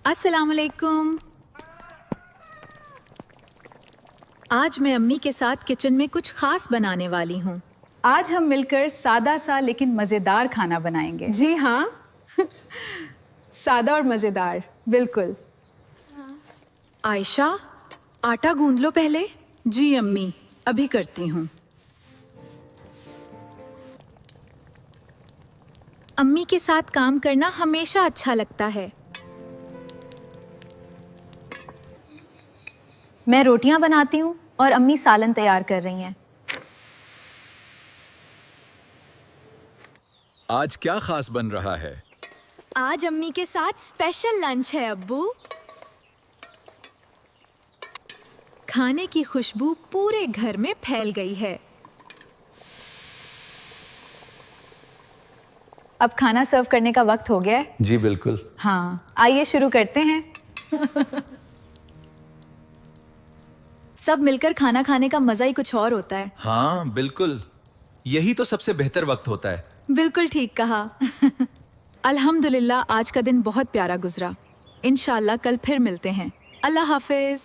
अस्सलाम वालेकुम। आज मैं अम्मी के साथ किचन में कुछ खास बनाने वाली हूँ। आज हम मिलकर सादा सा लेकिन मज़ेदार खाना बनाएंगे। जी हाँ सादा और मज़ेदार, बिल्कुल। आयशा, आटा गूंद लो पहले। जी अम्मी, अभी करती हूँ। अम्मी के साथ काम करना हमेशा अच्छा लगता है। मैं रोटियां बनाती हूँ और अम्मी सालन तैयार कर रही हैं। आज क्या खास बन रहा है? आज अम्मी के साथ स्पेशल लंच है अब्बू। खाने की खुशबू पूरे घर में फैल गई है। अब खाना सर्व करने का वक्त हो गया है। जी बिल्कुल। हाँ, आइए शुरू करते हैं। सब मिलकर खाना खाने का मजा ही कुछ और होता है। हाँ बिल्कुल, यही तो सबसे बेहतर वक्त होता है। बिल्कुल ठीक कहा। अल्हम्दुलिल्लाह आज का दिन बहुत प्यारा गुजरा। इंशाल्लाह कल फिर मिलते हैं। अल्लाह हाफिज।